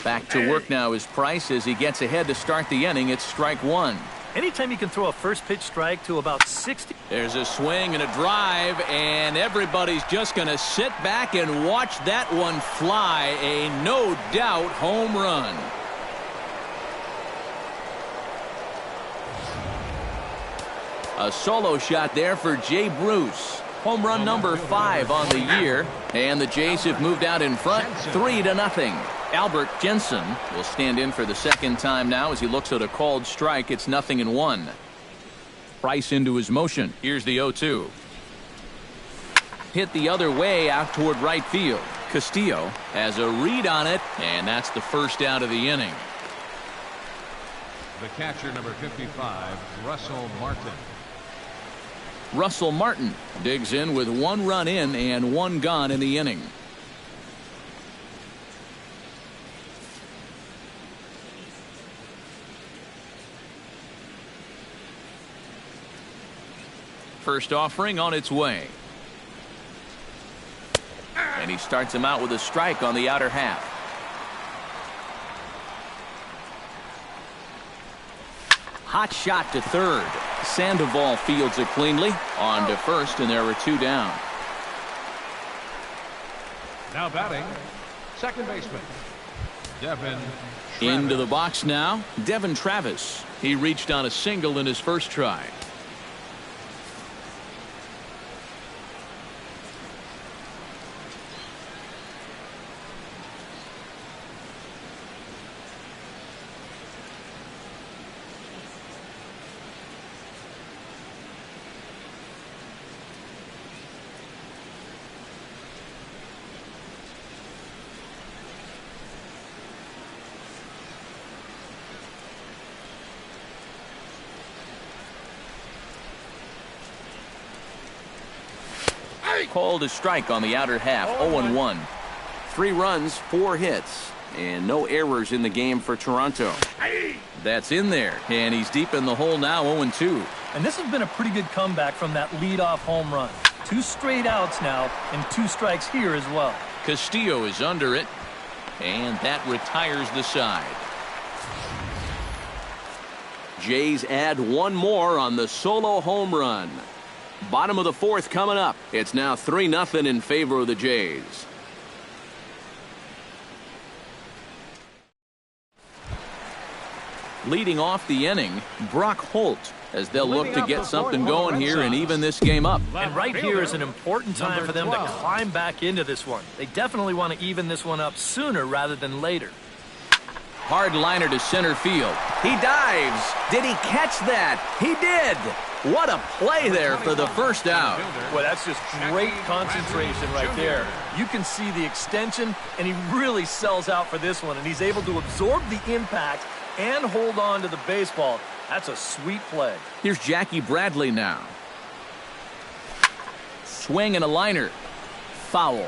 Back to work now is Price as he gets ahead to start the inning. It's strike one. Anytime you can throw a first pitch strike to about 60. There's a swing and a drive, and everybody's just going to sit back and watch that one fly. A no doubt home run. A solo shot there for Jay Bruce. Home run number 5 on the year, and the Jays have moved out in front 3-0. Albert Jensen will stand in for the second time now as he looks at a called strike. It's 0-1. Price into his motion. Here's the 0-2. Hit the other way out toward right field. Castillo has a read on it, and that's the first out of the inning. The catcher, number 55, Russell Martin. Russell Martin digs in with 1 run in and 1 gone in the inning. First offering on its way. And he starts him out with a strike on the outer half. Hot shot to third. Sandoval fields it cleanly. On to first, and there are 2 down. Now batting, second baseman, Devin Travis. Into the box now, Devin Travis. He reached on a single in his first try. Called a strike on the outer half. 0-1. 3 runs, 4 hits, and no errors in the game for Toronto. That's in there, and he's deep in the hole now. 0-2. And this has been a pretty good comeback from that leadoff home run. 2 straight outs now and 2 strikes here as well. Castillo is under it, and that retires the side. Jays add 1 more on the solo home run. Bottom of the 4th coming up. It's now 3-0 in favor of the Jays. Leading off the inning, Brock Holt, as they'll look to get something going here and even this game up. And right here is an important time for them to climb back into this one. They definitely want to even this one up sooner rather than later. Hard liner to center field. He dives. Did he catch that? He did. What a play there for the first out. Well, that's just great concentration right there. You can see the extension, and he really sells out for this one, and he's able to absorb the impact and hold on to the baseball. That's a sweet play. Here's Jackie Bradley now. Swing and a liner. Foul.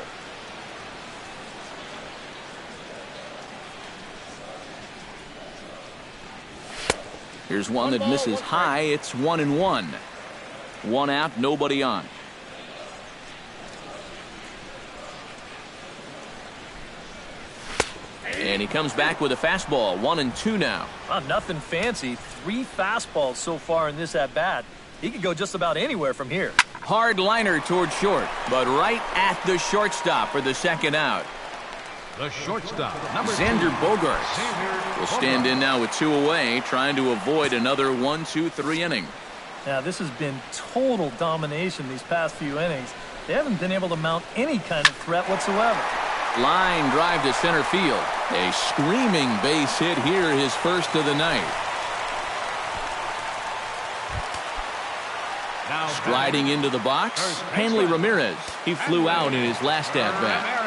Here's one that misses high. It's 1-1. 1 out, nobody on. And he comes back with a fastball. 1-2 now. Nothing fancy. 3 fastballs so far in this at-bat. He could go just about anywhere from here. Hard liner toward short, but right at the shortstop for the second out. The shortstop, Xander Bogaerts will stand in now with 2 away, trying to avoid another 1-2-3 inning. Now, this has been total domination these past few innings. They haven't been able to mount any kind of threat whatsoever. Line drive to center field. A screaming base hit here, his first of the night. Striding into the box, Hanley Ramirez. He flew out in his last at-bat.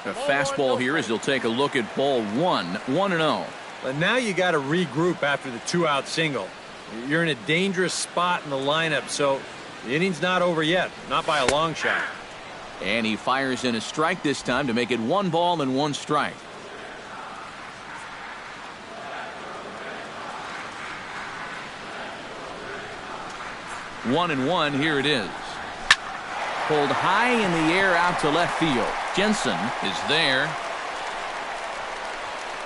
A fastball here as he'll take a look at ball 1. 1-0. But now you got to regroup after the 2-out single. You're in a dangerous spot in the lineup, so the inning's not over yet. Not by a long shot. And he fires in a strike this time to make it 1 ball and 1 strike. One and one, here it is. Pulled high in the air out to left field. Jensen is there.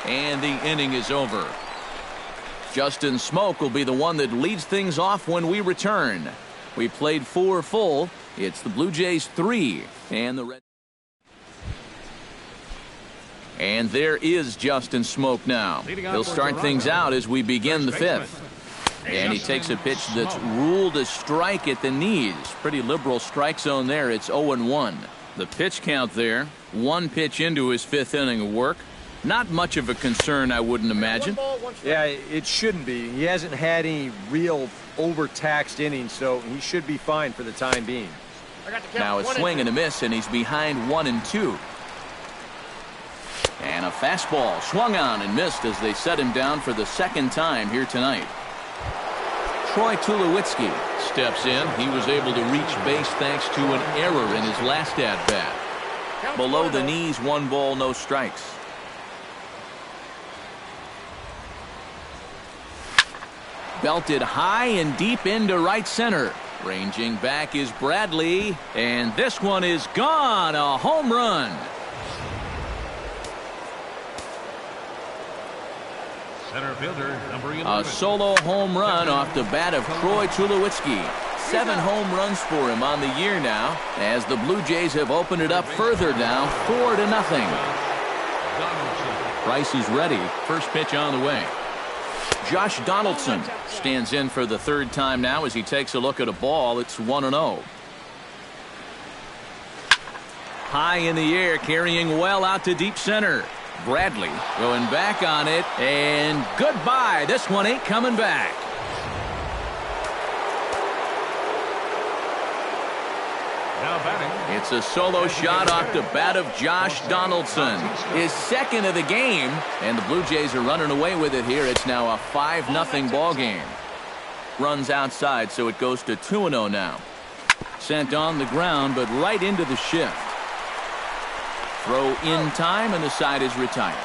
And the inning is over. Justin Smoak will be the one that leads things off when we return. We played 4 full. It's the Blue Jays 3 and the Red. And there is Justin Smoak now. He'll start things out as we begin the 5th. And he takes a pitch that's ruled a strike at the knees. Pretty liberal strike zone there. It's 0-1. The pitch count there. 1 pitch into his 5th inning of work. Not much of a concern, I wouldn't imagine. Yeah, it shouldn't be. He hasn't had any real overtaxed innings, so he should be fine for the time being. Now a swing and a miss, and he's behind 1-2. And a fastball swung on and missed as they set him down for the 2nd time here tonight. Troy Tulowitzki steps in. He was able to reach base thanks to an error in his last at-bat. Below the knees, 1 ball, no strikes. Belted high and deep into right center. Ranging back is Bradley, and this one is gone. A home run. Center fielder, number 11. A solo home run off the bat of Troy Tulowitzki. 7 home runs for him on the year now, as the Blue Jays have opened it up further now, 4-0. Price is ready. First pitch on the way. Josh Donaldson stands in for the 3rd time now as he takes a look at a ball. It's 1-0. High in the air, carrying well out to deep center. Bradley going back on it, and goodbye. This one ain't coming back. Now batting. It's a solo shot off the bat of Josh Donaldson. His 2nd of the game, and the Blue Jays are running away with it here. It's now a 5-0 ball game. Runs outside, so it goes to 2-0 now. Sent on the ground, but right into the shift. Throw in time, and the side is retired.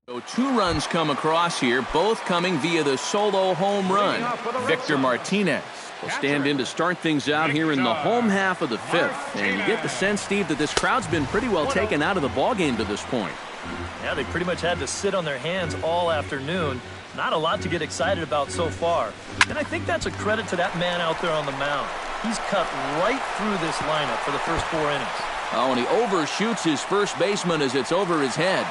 So 2 runs come across here, both coming via the solo home run. Victor Martinez will stand in to start things out here in the home half of the 5th. And you get the sense, Steve, that this crowd's been pretty well taken out of the ballgame to this point. Yeah, they pretty much had to sit on their hands all afternoon. Not a lot to get excited about so far. And I think that's a credit to that man out there on the mound. He's cut right through this lineup for the first 4 innings. Oh, and he overshoots his first baseman as it's over his head.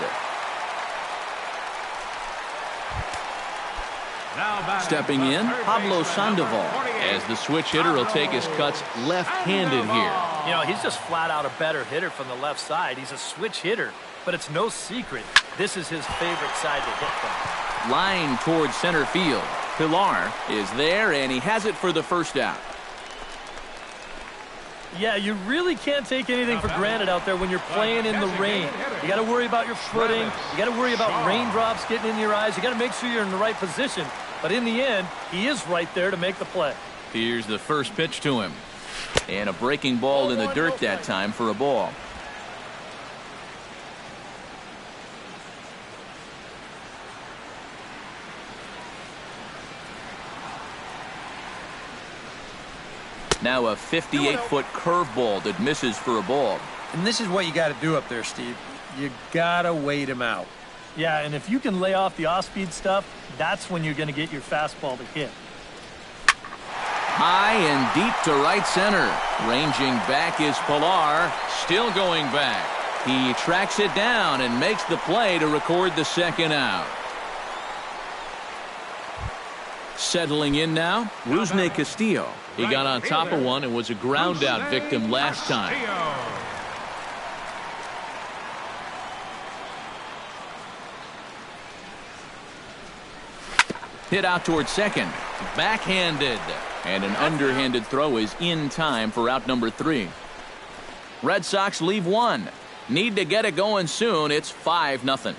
Stepping in, Pablo Sandoval, as the switch hitter will take his cuts left-handed here. You know, he's just flat out a better hitter from the left side. He's a switch hitter, but it's no secret this is his favorite side to hit from. Line towards center field. Pilar is there, and he has it for the 1st out. Yeah, you really can't take anything for granted out there when you're playing in the rain. You got to worry about your footing. You got to worry about raindrops getting in your eyes. You got to make sure you're in the right position. But in the end, he is right there to make the play. Here's the first pitch to him. And a breaking ball in the dirt that time for a ball. Now a 58-foot curveball that misses for a ball. And this is what you got to do up there, Steve. You got to wait him out. Yeah, and if you can lay off the off-speed stuff, that's when you're going to get your fastball to hit. High and deep to right center. Ranging back is Pilar. Still going back. He tracks it down and makes the play to record the 2nd out. Settling in now, Rusney Castillo. He got on top of one and was a ground out victim last time. Hit out towards second. Backhanded. And an underhanded throw is in time for out number 3. Red Sox leave 1. Need to get it going soon. It's 5-0.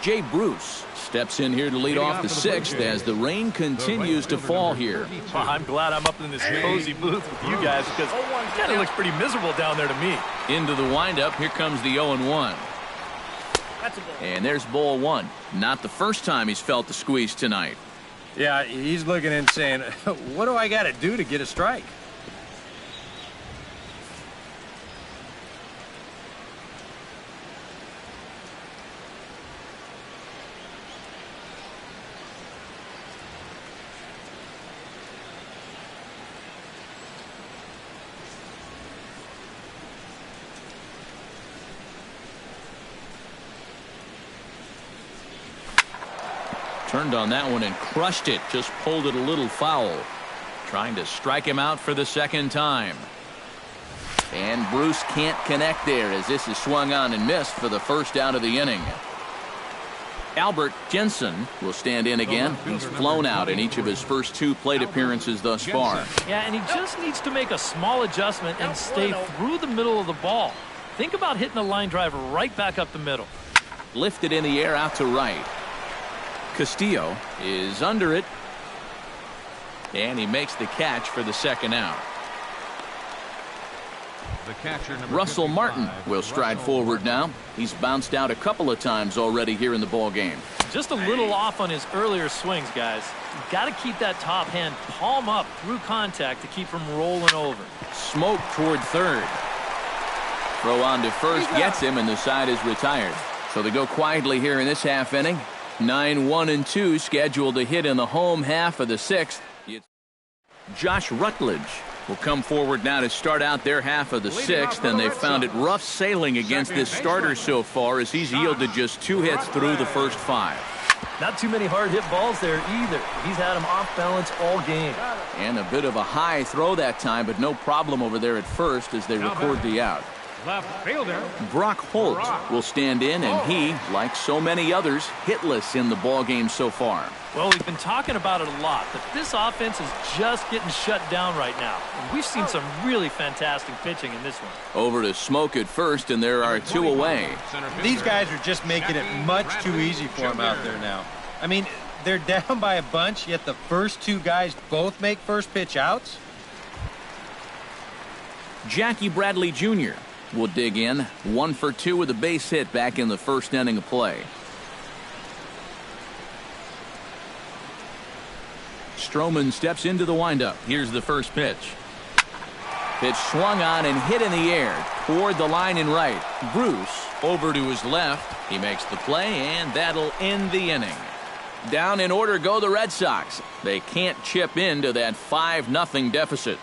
Jay Bruce steps in here to lead off the 6th as the rain continues to fall here. Well, I'm glad I'm up in this cozy booth with you guys because it kind of looks pretty miserable down there to me. Into the windup. Here comes the 0-1. And there's ball one. Not the first time he's felt the squeeze tonight. Yeah, he's looking and saying, what do I got to do to get a strike? Turned on that one and crushed it. Just pulled it a little foul. Trying to strike him out for the second time. And Bruce can't connect there as this is swung on and missed for the first out of the inning. Albert Jensen will stand in again. He's flown out in each of his first 2 plate appearances thus far. Yeah, and he just needs to make a small adjustment and stay through the middle of the ball. Think about hitting a line drive right back up the middle. Lifted in the air out to right. Castillo is under it. And he makes the catch for the second out. The catcher, Russell Martin will stride forward now. He's bounced out a couple of times already here in the ball game. Just a little off on his earlier swings, guys. You've got to keep that top hand palm up through contact to keep from rolling over. Smoke toward third. Throw on to first gets him, and the side is retired. So they go quietly here in this half inning. 9-1-2 scheduled to hit in the home half of the 6th. Josh Rutledge will come forward now to start out their half of the 6th, and they've found it rough sailing against this starter so far as he's yielded just 2 hits through the first 5. Not too many hard hit balls there either. He's had them off balance all game. And a bit of a high throw that time, but no problem over there at first as they record the out. Left fielder Brock Holt will stand in, and he, like so many others, hitless in the ball game so far. Well, we've been talking about it a lot, but this offense is just getting shut down right now. And we've seen some really fantastic pitching in this one. Over to Smoke at first, and there are 2 away. These guys are just making it much too easy for him out there now. I mean, they're down by a bunch, yet the first 2 guys both make first pitch outs. Jackie Bradley Jr. will dig in. 1 for 2 with a base hit back in the first inning of play. Stroman steps into the windup. Here's the first pitch. Pitch swung on and hit in the air toward the line and right. Bruce over to his left. He makes the play, and that'll end the inning. Down in order go the Red Sox. They can't chip into that 5-0 deficit.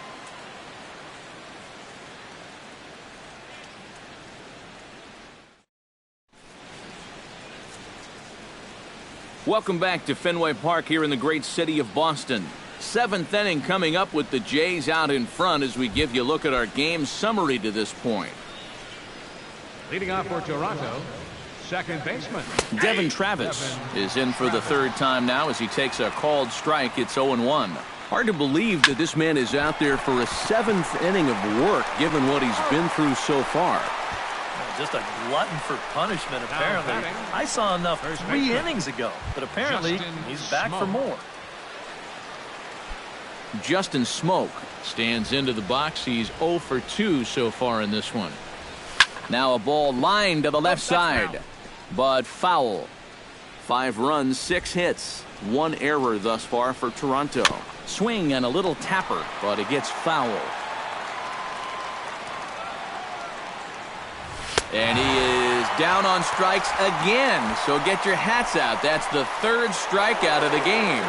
Welcome back to Fenway Park here in the great city of Boston. 7th inning coming up with the Jays out in front as we give you a look at our game summary to this point. leading off for Toronto, second baseman Devin Travis is in for the 3rd time now as he takes a called strike. It's 0-1. Hard to believe that this man is out there for a 7th inning of work given what he's been through so far. Just a glutton for punishment, apparently. I saw enough 3 innings ago, but apparently he's back for more. Justin Smoke stands into the box. He's 0 for 2 so far in this one. Now a ball lined to the left side, but foul. 5 runs, 6 hits, 1 error thus far for Toronto. Swing and a little tapper, but it gets foul. And he is down on strikes again, so get your hats out. That's the 3rd strikeout of the game.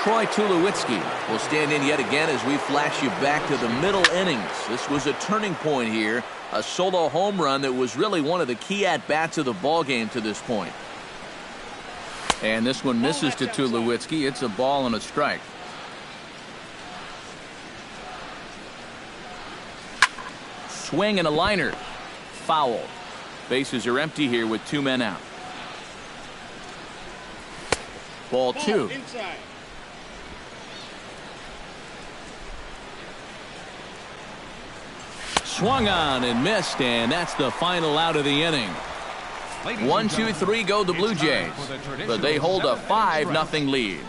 Troy Tulowitzki will stand in yet again as we flash you back to the middle innings. This was a turning point here, a solo home run that was really one of the key at-bats of the ball game to this point. And this one misses to Tulowitzki. It's a ball and a strike. Swing and a liner. Foul. Bases are empty here with 2 men out. Ball 2. Swung on and missed, and that's the final out of the inning. 1, 2, 3 go the Blue Jays, but they hold a 5-0 lead.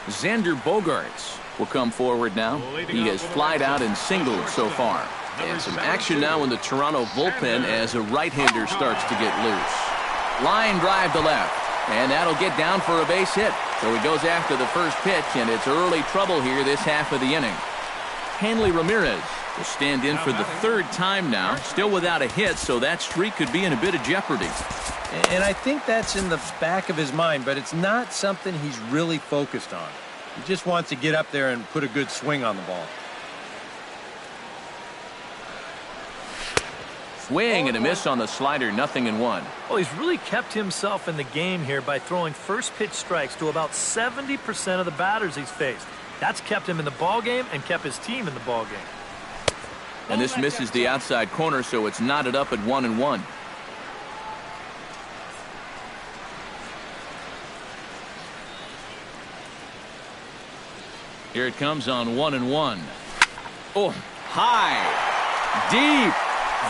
Xander Bogaerts will come forward now. He has flied out and singled so far. And some action now in the Toronto bullpen as a right-hander starts to get loose. Line drive to left, and that'll get down for a base hit. So he goes after the first pitch, and it's early trouble here this half of the inning. Hanley Ramirez will stand in for the third time now, still without a hit, so that streak could be in a bit of jeopardy. And I think that's in the back of his mind, but it's not something he's really focused on. He just wants to get up there and put a good swing on the ball. Swing and a miss on the slider, 0-1. Well, he's really kept himself in the game here by throwing first pitch strikes to about 70% of the batters he's faced. That's kept him in the ball game and kept his team in the ball game. And this misses the outside corner, so it's knotted up at 1-1. Here it comes on 1-1. Oh, high, deep.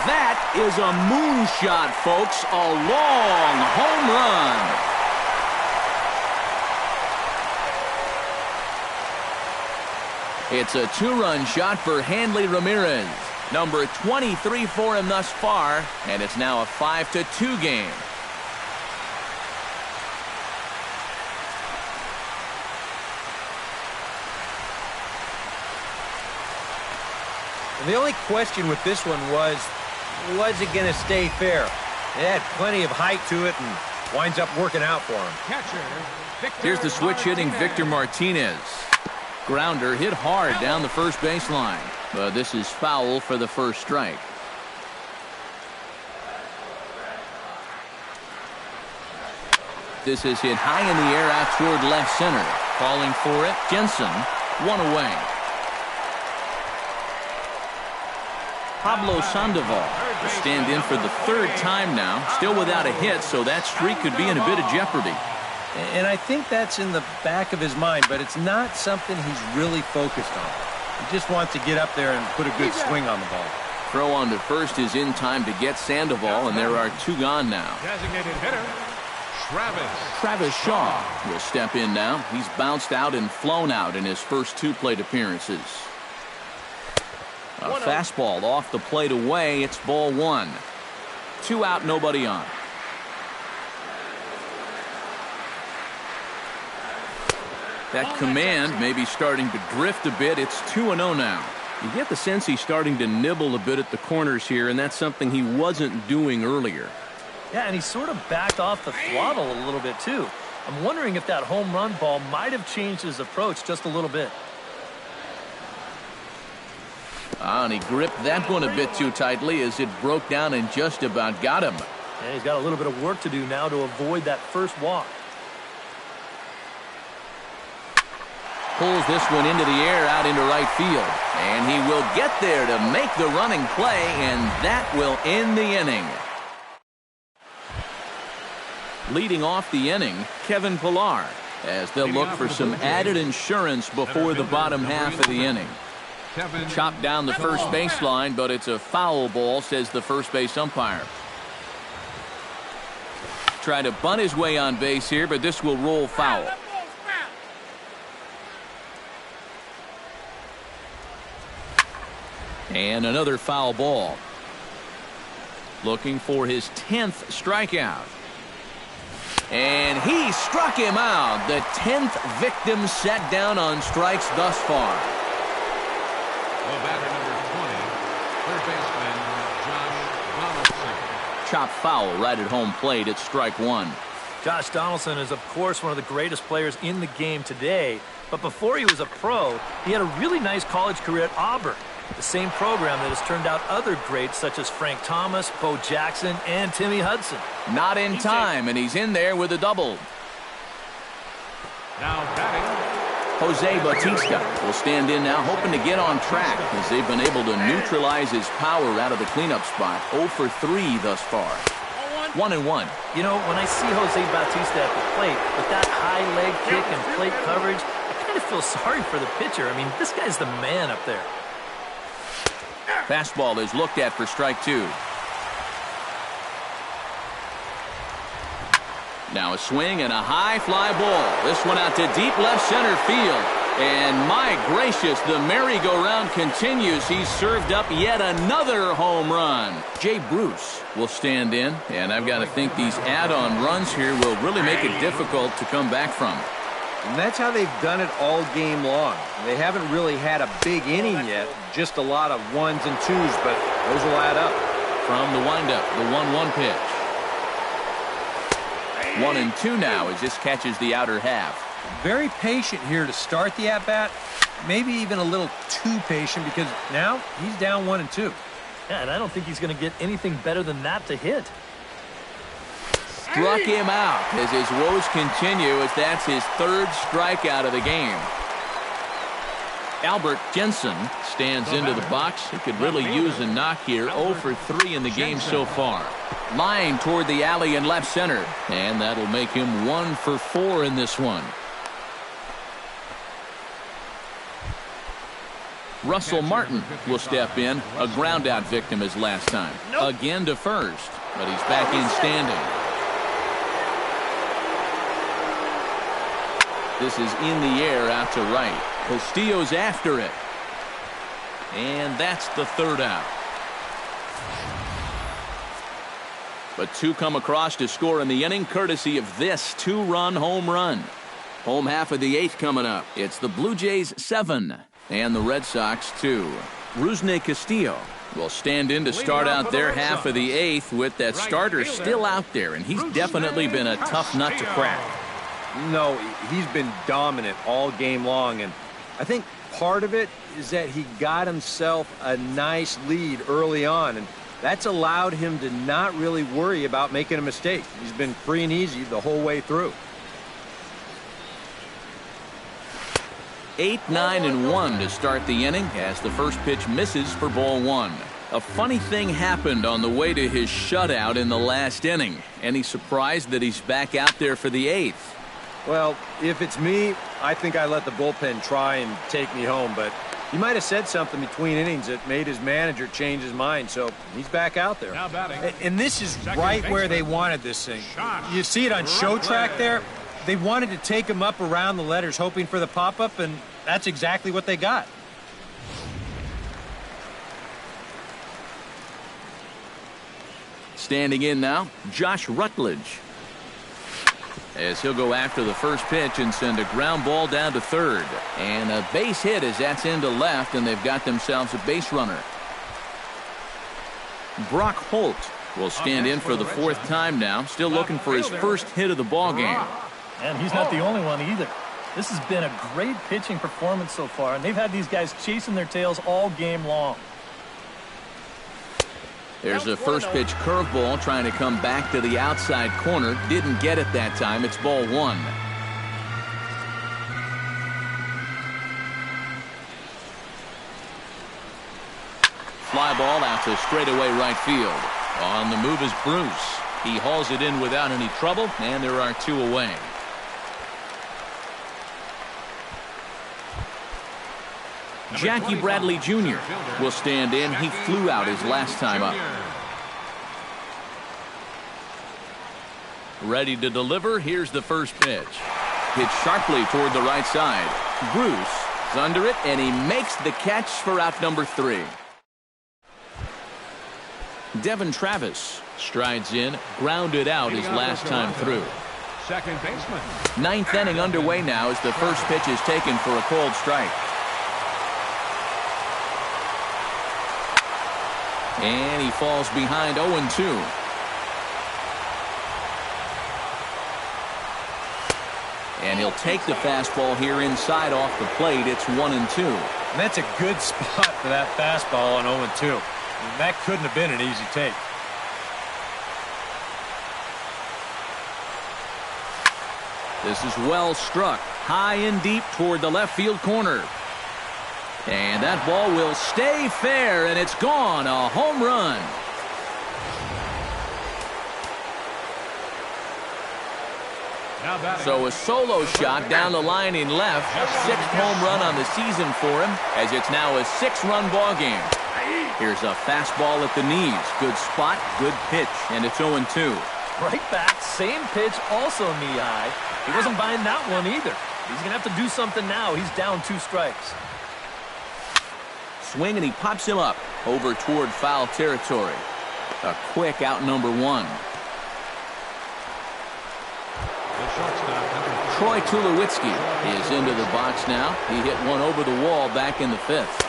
That is a moonshot, folks. A long home run. It's a two-run shot for Hanley Ramirez. Number 23 for him thus far, and it's now a 5-2 game. And the only question with this one was it going to stay fair? It had plenty of height to it and winds up working out for him. Catcher, Victor Here's the switch hitting Victor Martinez. Grounder hit hard down the first baseline, but this is foul for the first strike. This is hit high in the air out toward left center. Calling for it, Jensen, one away. Pablo Sandoval will stand in for the third time now, still without a hit, so that streak could be in a bit of jeopardy. And I think that's in the back of his mind, but it's not something he's really focused on. He just wants to get up there and put a good swing on the ball. Throw on to first is in time to get Sandoval, and there are two gone now. designated hitter, Travis Shaw will step in now. He's bounced out and flown out in his first two plate appearances. A fastball off the plate away. It's ball one. 2 out, nobody on. That command may be starting to drift a bit. It's 2-0 now. You get the sense he's starting to nibble a bit at the corners here, and that's something he wasn't doing earlier. Yeah, and he sort of backed off the throttle a little bit, too. I'm wondering if that home run ball might have changed his approach just a little bit. And he gripped that one a bit too tightly as it broke down and just about got him. Yeah, he's got a little bit of work to do now to avoid that first walk. Pulls this one into the air out into right field. And he will get there to make the running play, and that will end the inning. Leading off the inning, Kevin Pillar, as they'll look for some added insurance before the bottom half of the inning. Chopped down the first baseline, but it's a foul ball, says the first base umpire. Try to bunt his way on base here, but this will roll foul. And another foul ball. Looking for his 10th strikeout. And he struck him out. The 10th victim set down on strikes thus far. Well, batter number 20, third baseman Josh Donaldson. Chop foul right at home plate. It's strike one. Josh Donaldson is, of course, one of the greatest players in the game today. But before he was a pro, he had a really nice college career at Auburn. The same program that has turned out other greats such as Frank Thomas, Bo Jackson, and Timmy Hudson. Not in time, and he's in there with a double. Now batting, Jose Bautista will stand in now, hoping to get on track as they've been able to neutralize his power out of the cleanup spot. 0 for 3 thus far. 1-1. You know, when I see Jose Bautista at the plate with that high leg kick and plate coverage, I kind of feel sorry for the pitcher. I mean, this guy's the man up there. Fastball is looked at for strike two. Now a swing and a high fly ball. This one out to deep left center field. And my gracious, the merry-go-round continues. He's served up yet another home run. Jay Bruce will stand in, and I've got to think these add-on runs here will really make it difficult to come back from. And that's how they've done it all game long. They haven't really had a big inning yet, just a lot of ones and twos, but those will add up. From the windup, the 1-1 pitch. 1-2 now as this catches the outer half. Very patient here to start the at-bat. Maybe even a little too patient because now he's down 1-2. Yeah, and I don't think he's going to get anything better than that to hit. Struck him out as his woes continue as that's his third strikeout of the game. Albert Jensen stands into the box. He could really use a knock here. 0 for 3 in the game so far. Line toward the alley in left center. And that'll make him 1 for 4 in this one. Russell Martin will step in. A ground-out victim as last time. Again to first, but he's back in standing. This is in the air out to right. Castillo's after it. And that's the third out. But 2 come across to score in the inning, courtesy of this 2-run home run. Home half of the 8th coming up. It's the Blue Jays 7 and the Red Sox 2. Rusney Castillo will stand in to start out their half of the 8th with that starter still out there, and he's definitely been a tough nut to crack. No, he's been dominant all game long, and I think part of it is that he got himself a nice lead early on, and that's allowed him to not really worry about making a mistake. He's been free and easy the whole way through. 8, 9, and 1 to start the inning as the first pitch misses for ball 1. A funny thing happened on the way to his shutout in the last inning. Any surprise that he's back out there for the 8th? Well, if it's me, I think I let the bullpen try and take me home, but he might have said something between innings that made his manager change his mind, so he's back out there. And this is right where they wanted this thing. You see it on show track there? They wanted to take him up around the letters, hoping for the pop-up, and that's exactly what they got. Standing in now, Josh Rutledge. As he'll go after the first pitch and send a ground ball down to third. And a base hit as that's into left, and they've got themselves a base runner. Brock Holt will stand in for the 4th time now, still looking for his first hit of the ball game. And he's not the only one either. This has been a great pitching performance so far, and they've had these guys chasing their tails all game long. There's a first pitch curveball trying to come back to the outside corner. Didn't get it that time. It's ball 1. Fly ball out to straightaway right field. On the move is Bruce. He hauls it in without any trouble, and there are 2 away. Jackie Bradley Jr. will stand in. He flew out his last time up. Ready to deliver. Here's the first pitch. Hit sharply toward the right side. Bruce is under it, and he makes the catch for out number 3. Devin Travis strides in, grounded out his last time through. Second baseman. 9th inning underway now as the first pitch is taken for a called strike. And he falls behind 0-2. And he'll take the fastball here inside off the plate. It's 1-2. And that's a good spot for that fastball on 0-2. And that couldn't have been an easy take. This is well struck. High and deep toward the left field corner. And that ball will stay fair, and it's gone. A home run. So a solo shot down the line in left. 6th home run on the season for him, as it's now a 6-run ball game. Here's a fastball at the knees. Good spot, good pitch, and it's 0-2. Right back, same pitch, also knee high. He wasn't buying that one either. He's going to have to do something now. He's down 2 strikes. Swing, and he pops him up over toward foul territory. A quick out number 1. Troy Tulowitzki is into the box now. He hit one over the wall back in the 5th.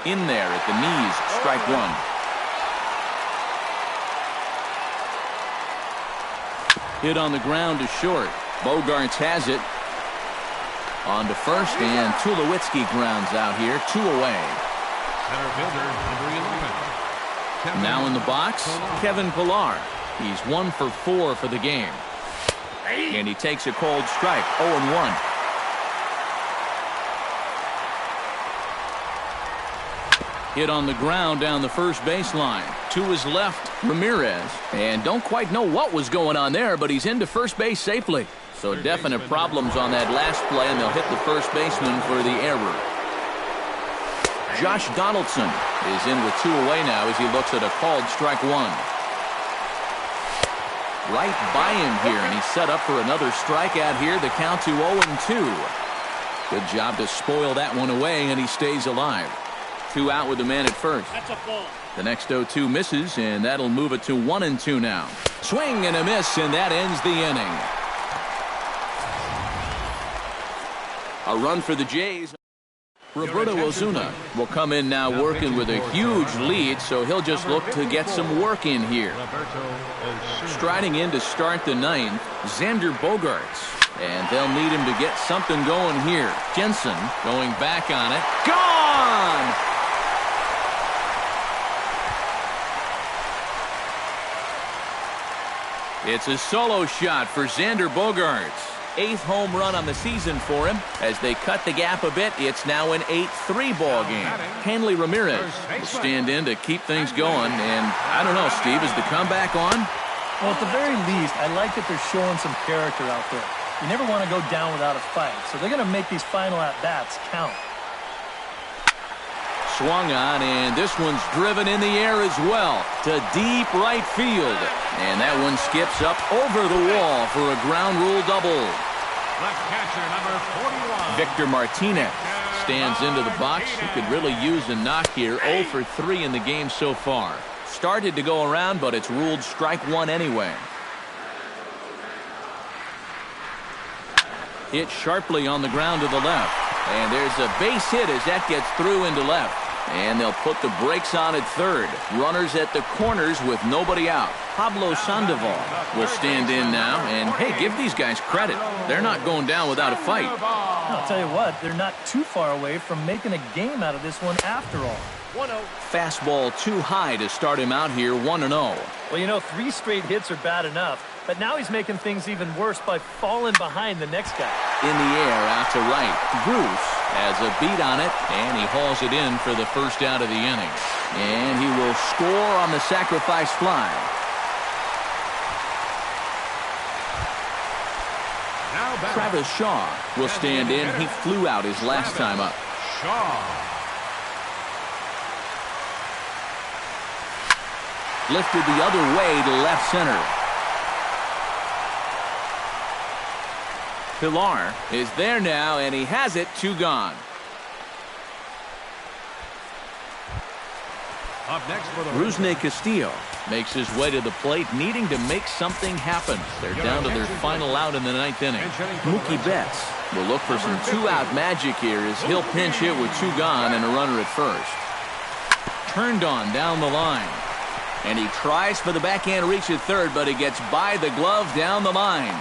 In there at the knees, strike 1. Hit on the ground to short. Bogarts has it. On to first, and Tulowitzki grounds out here. 2 away. Center fielder, number 11. Now in the box, Kevin Pillar. He's 1 for 4 for the game. And he takes a cold strike, 0-1. Hit on the ground down the first baseline. To his left, Ramirez. And don't quite know what was going on there, but he's into first base safely. So definite problems on that last play, and they'll hit the first baseman for the error. Josh Donaldson is in with 2 away now as he looks at a called strike 1. Right by him here, and he's set up for another strikeout here. The count to 0-2. Good job to spoil that one away, and he stays alive. 2 out with the man at first. That's a ball. The next 0-2 misses, and that'll move it to 1-2 now. Swing and a miss, and that ends the inning. A run for the Jays. Roberto Osuna will come in now working with a huge lead, so he'll just look to get some work in here. Striding in to start the 9th, Xander Bogaerts. And they'll need him to get something going here. Jensen going back on it. Gone! It's a solo shot for Xander Bogaerts. 8th home run on the season for him. As they cut the gap a bit, it's now an 8-3 ball game. Hanley Ramirez will stand in to keep things going. And I don't know, Steve, is the comeback on? Well, at the very least, I like that they're showing some character out there. You never want to go down without a fight, so they're going to make these final at-bats count. Swung on, and this one's driven in the air as well to deep right field. And that one skips up over the wall for a ground rule double. Left catcher, number 41. Victor Martinez stands into the box. He could really use a knock here. 0 for 3 in the game so far. Started to go around, but it's ruled strike 1 anyway. Hit sharply on the ground to the left. And there's a base hit as that gets through into left. And they'll put the brakes on at third. Runners at the corners with nobody out. Pablo Sandoval will stand in now. And, hey, give these guys credit. They're not going down without a fight. I'll tell you what, they're not too far away from making a game out of this one after all. 1-0. Fastball too high to start him out here, 1-0. Well, you know, 3 straight hits are bad enough. But now he's making things even worse by falling behind the next guy. In the air out to right. Bruce has a beat on it, and he hauls it in for the first out of the inning. And he will score on the sacrifice fly. Travis Shaw will stand in. He flew out his last time up. Lifted the other way to left center. Pillar is there now, and he has it. 2 gone. Up next for the Rusney Castillo makes his way to the plate, needing to make something happen. They're down to their final out in the 9th inning. Mookie Betts will look for some 2-out magic here as he'll pinch hit with 2 gone and a runner at first. Turned on down the line. And he tries for the backhand reach at third, but he gets by the glove down the line.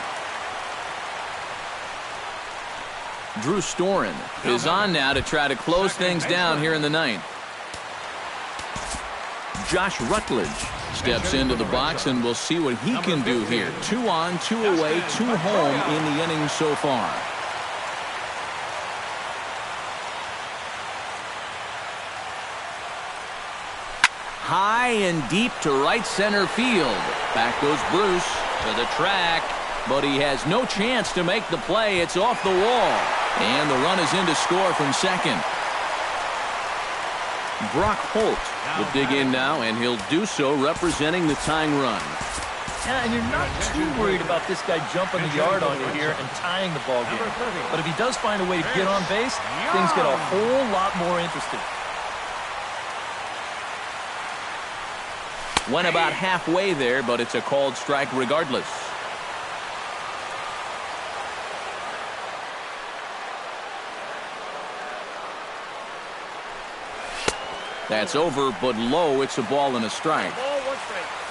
Drew Storen is on now to try to close things down here in the 9th. Josh Rutledge steps into the box, and we'll see what he can do here. 2 on, 2 away, 2 home in the inning so far. High and deep to right center field. Back goes Bruce to the track, but he has no chance to make the play. It's off the wall. And the run is in to score from second. Brock Holt will dig in now, and he'll do so representing the tying run. Yeah, and you're not too worried about this guy jumping the yard on you here and tying the ball game. But if he does find a way to get on base, things get a whole lot more interesting. Went about halfway there, but it's a called strike regardless. That's over, but low. It's a ball and a strike.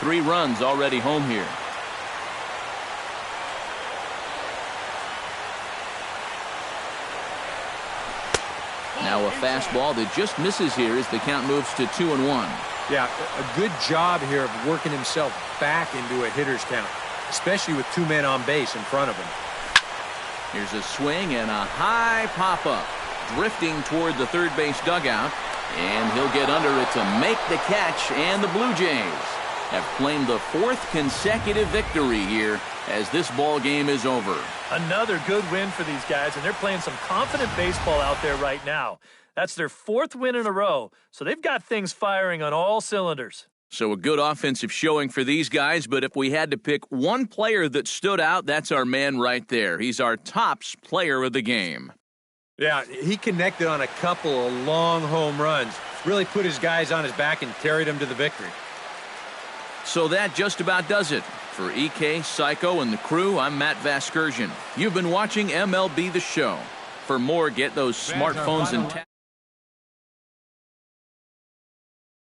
3 runs already home here. Now a fastball that just misses here as the count moves to 2-1. Yeah, a good job here of working himself back into a hitter's count, especially with 2 men on base in front of him. Here's a swing and a high pop-up, drifting toward the third base dugout, and he'll get under it to make the catch, and the Blue Jays have claimed the 4th consecutive victory here as this ball game is over. Another good win for these guys, and they're playing some confident baseball out there right now. That's their 4th win in a row, so they've got things firing on all cylinders. So a good offensive showing for these guys, but if we had to pick one player that stood out, that's our man right there. He's our tops player of the game. Yeah, he connected on a couple of long home runs, really put his guys on his back and carried them to the victory. So that just about does it. For EK, Psycho, and the crew, I'm Matt Vasgersian. You've been watching MLB The Show. For more, get those smartphones and